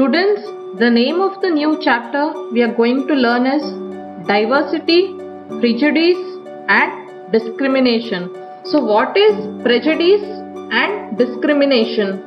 Students, the name of the new chapter we are going to learn is Diversity, Prejudice and Discrimination. So what is prejudice and discrimination?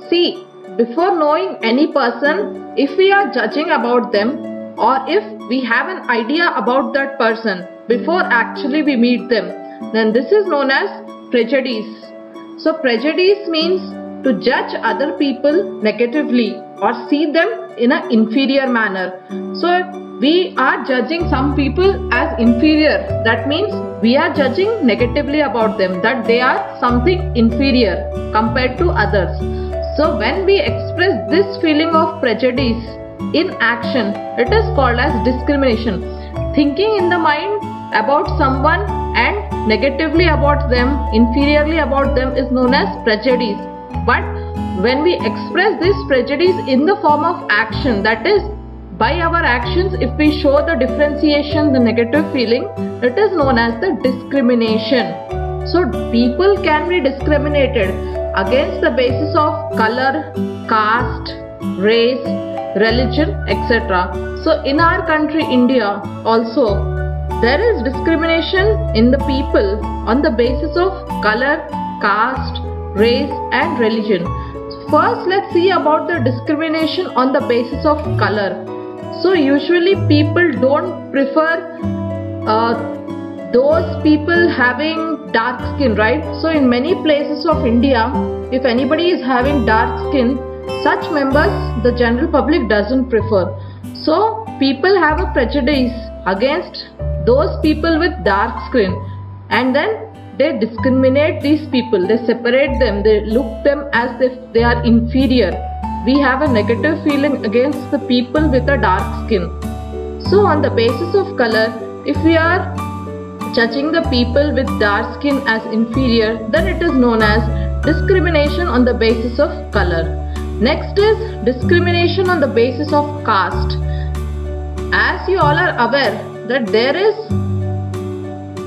See, before knowing any person, if we are judging about them or if we have an idea about that person before actually we meet them, then this is known as prejudice. So prejudice means to judge other people negatively or see them in an inferior manner. So we are judging some people as inferior. That means we are judging negatively about them, that they are something inferior compared to others. So when we express this feeling of prejudice in action, it is called as discrimination. Thinking in the mind about someone and negatively about them, inferiorly about them is known as prejudice. But when we express this prejudice in the form of action, that is by our actions, if we show the differentiation, the negative feeling, it is known as the discrimination. So people can be discriminated against the basis of color, caste, race, religion, etc. So in our country India also, there is discrimination in the people on the basis of color, caste, race and religion. First, let's see about the discrimination on the basis of color. So usually people don't prefer those people having dark skin, right? So in many places of India, if anybody is having dark skin, such members the general public doesn't prefer. So people have a prejudice against those people with dark skin, and then they discriminate these people, they separate them, they look them as if they are inferior. We have a negative feeling against the people with a dark skin. So on the basis of color, if we are judging the people with dark skin as inferior, then it is known as discrimination on the basis of color. Next is discrimination on the basis of caste. As you all are aware that there is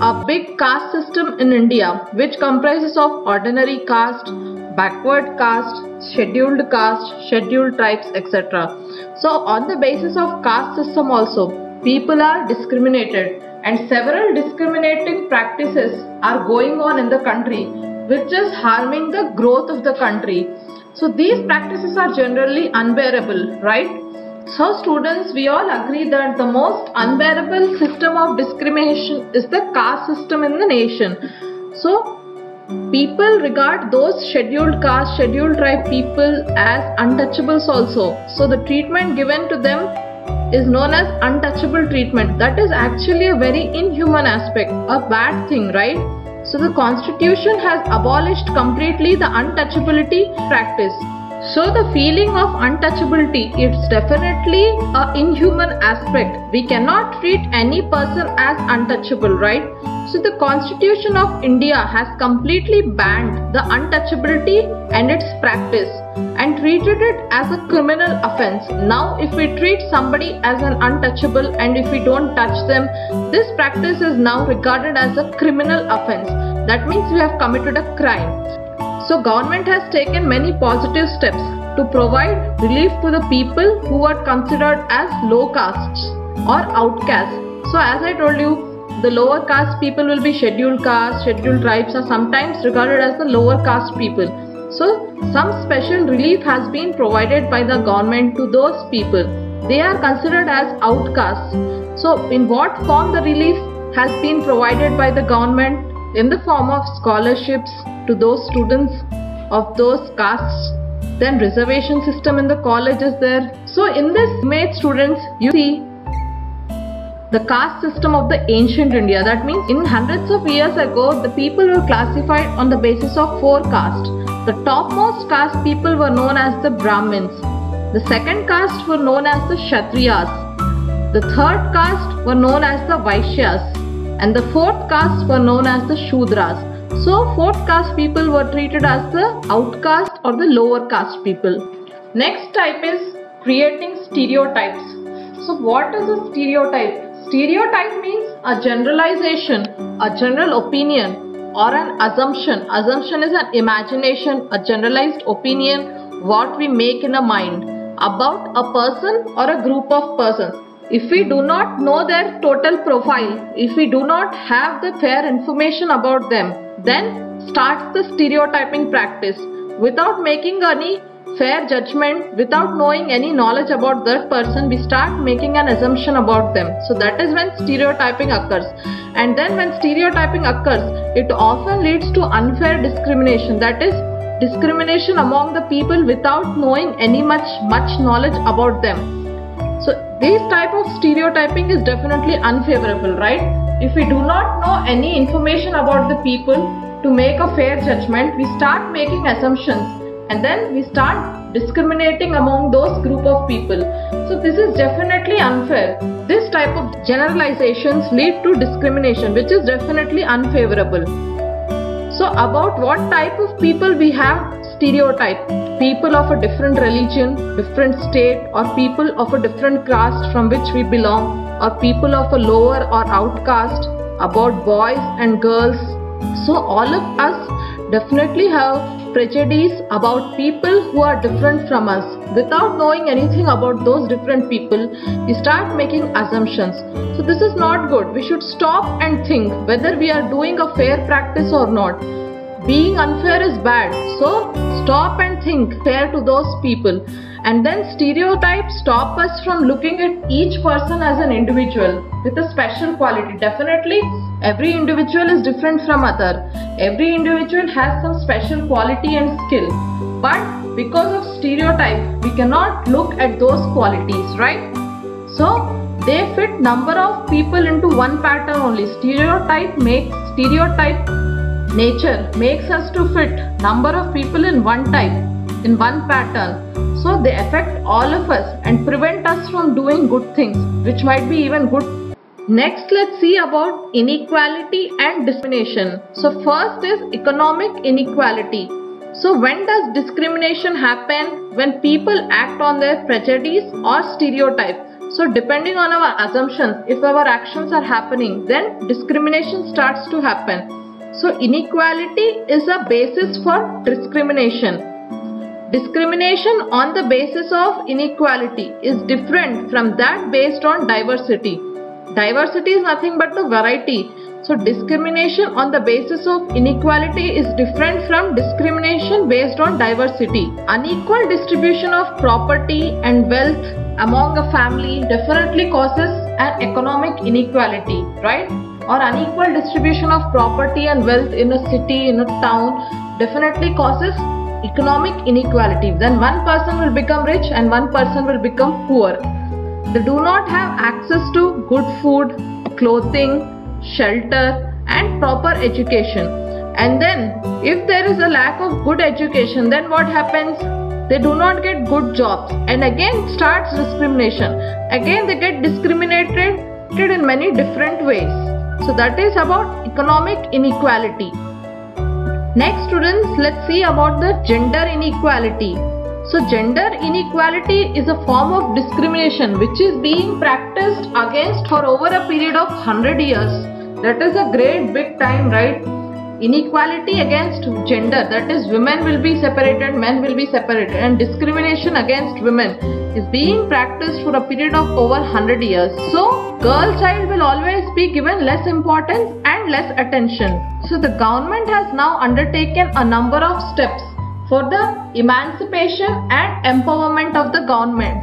a big caste system in India which comprises of ordinary caste, backward caste, scheduled tribes, etc. So on the basis of caste system also, people are discriminated and several discriminating practices are going on in the country which is harming the growth of the country. So these practices are generally unbearable, right? So students, we all agree that the most unbearable system of discrimination is the caste system in the nation. So people regard those scheduled caste, scheduled tribe people as untouchables also. So the treatment given to them is known as untouchable treatment. That is actually a very inhuman aspect, a bad thing, right? So the constitution has abolished completely the untouchability practice. So the feeling of untouchability, it's definitely an inhuman aspect. We cannot treat any person as untouchable, right? So the Constitution of India has completely banned the untouchability and its practice and treated it as a criminal offense. Now if we treat somebody as an untouchable and if we don't touch them, this practice is now regarded as a criminal offense. That means we have committed a crime. So government has taken many positive steps to provide relief to the people who are considered as low castes or outcasts. So as I told you, the lower caste people will be scheduled caste, scheduled tribes are sometimes regarded as the lower caste people. So some special relief has been provided by the government to those people. They are considered as outcasts. So in what form the relief has been provided by the government? In the form of scholarships to those students of those castes. Then reservation system in the college is there. So in this image, students, you see the caste system of the ancient India. That means in hundreds of years ago, the people were classified on the basis of 4 castes. The topmost caste people were known as the Brahmins. The second caste were known as the Kshatriyas. The third caste were known as the Vaishyas. And the fourth caste were known as the Shudras. So fourth caste people were treated as the outcast or the lower caste people. Next type is creating stereotypes. So what is a stereotype? Stereotype means a generalization, a general opinion or an assumption. Assumption is an imagination, a generalized opinion, what we make in a mind. about a person or a group of persons. If we do not know their total profile, if we do not have the fair information about them, then starts the stereotyping practice. Without making any fair judgment, without knowing any knowledge about that person, we start making an assumption about them. So that is when stereotyping occurs. And then when stereotyping occurs, it often leads to unfair discrimination. That is discrimination among the people without knowing any much knowledge about them. So this type of stereotyping is definitely unfavorable, right? If we do not know any information about the people to make a fair judgment, we start making assumptions and then we start discriminating among those group of people. So this is definitely unfair. This type of generalizations lead to discrimination, which is definitely unfavorable. So about what type of people we have stereotype? People of a different religion, different state, or people of a different caste from which we belong, or people of a lower or outcast, about boys and girls. So all of us definitely have prejudice about people who are different from us. Without knowing anything about those different people, we start making assumptions. So this is not good. We should stop and think whether we are doing a fair practice or not. Being unfair is bad. So stop and think fair to those people. And then stereotypes stop us from looking at each person as an individual with a special quality. Definitely every individual is different from other. Every individual has some special quality and skill. But because of stereotype, we cannot look at those qualities, right? So they fit number of people into one pattern only. Stereotype nature makes us to fit number of people in one type, in one pattern. So they affect all of us and prevent us from doing good things, which might be even good. Next, let's see about inequality and discrimination. So first is economic inequality. So when does discrimination happen? When people act on their prejudice or stereotype. So depending on our assumptions, if our actions are happening, then discrimination starts to happen. So inequality is a basis for discrimination. Discrimination on the basis of inequality is different from that based on diversity. Diversity is nothing but the variety. So discrimination on the basis of inequality is different from discrimination based on diversity. Unequal distribution of property and wealth among a family definitely causes an economic inequality, right? Or unequal distribution of property and wealth in a city, in a town definitely causes economic inequality. Then one person will become rich and one person will become poor. They do not have access to good food, clothing, shelter and proper education. And then if there is a lack of good education, then what happens? They do not get good jobs, and again starts discrimination. Again they get discriminated in many different ways. So that is about economic inequality. Next students, let's see about the gender inequality. So gender inequality is a form of discrimination which is being practiced against for over a period of 100 years. That is a great big time, right? Inequality against gender, that is women will be separated, men will be separated, and discrimination against women is being practiced for a period of over 100 years. So girl child will always be given less importance and less attention. So the government has now undertaken a number of steps for the emancipation and empowerment of the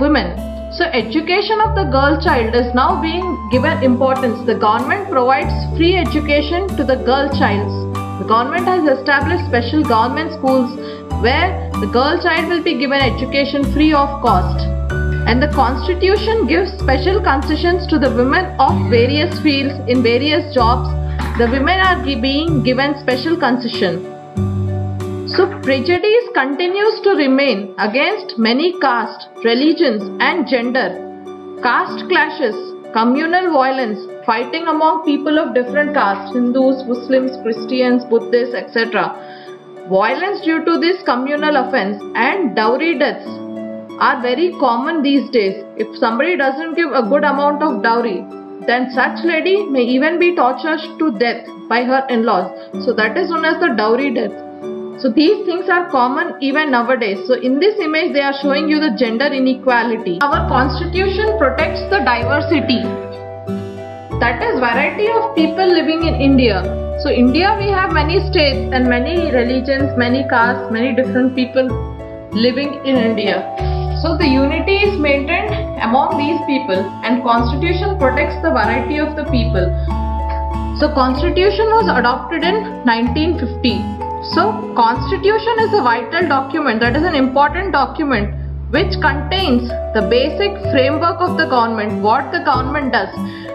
women. So education of the girl child is now being given importance. The government provides free education to the girl childs. The government has established special government schools where the girl child will be given education free of cost. And the constitution gives special concessions to the women of various fields in various jobs. The women are being given special concession. So prejudice continues to remain against many castes, religions and gender. Caste clashes, communal violence, fighting among people of different castes, Hindus, Muslims, Christians, Buddhists, etc. Violence due to this communal offense and dowry deaths are very common these days. If somebody doesn't give a good amount of dowry, then such lady may even be tortured to death by her in-laws. So that is known as the dowry death. So these things are common even nowadays. So in this image they are showing you the gender inequality. Our constitution protects the diversity, that is variety of people living in India. So India, we have many states and many religions, many castes, many different people living in India. So the unity is maintained among these people, and constitution protects the variety of the people. So constitution was adopted in 1950. So constitution is a vital document, that is an important document which contains the basic framework of the government, what the government does,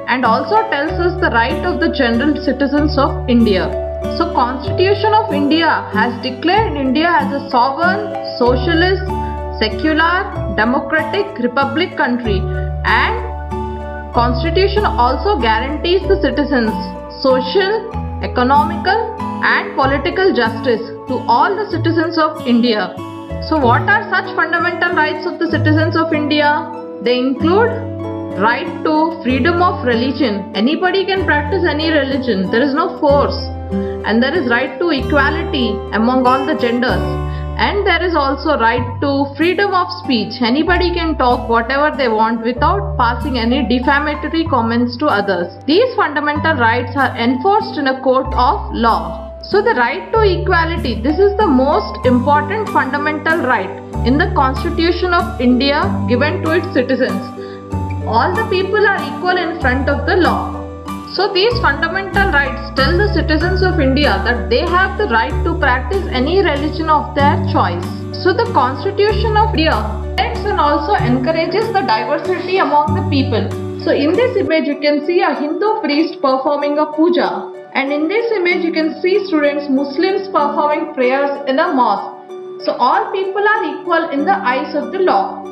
and also tells us the right of the general citizens of India. So Constitution of India has declared India as a sovereign, socialist, secular, democratic republic country, and Constitution also guarantees the citizens social, economical and political justice to all the citizens of India. So what are such fundamental rights of the citizens of India? They include right to freedom of religion. Anybody can practice any religion. There is no force. And there is right to equality among all the genders. And there is also right to freedom of speech. Anybody can talk whatever they want without passing any defamatory comments to others. These fundamental rights are enforced in a court of law. So the right to equality, this is the most important fundamental right in the Constitution of India given to its citizens. All the people are equal in front of the law. So these fundamental rights tell the citizens of India that they have the right to practice any religion of their choice. So the Constitution of India protects and also encourages the diversity among the people. So in this image you can see a Hindu priest performing a puja. And in this image you can see students, Muslims performing prayers in a mosque. So all people are equal in the eyes of the law.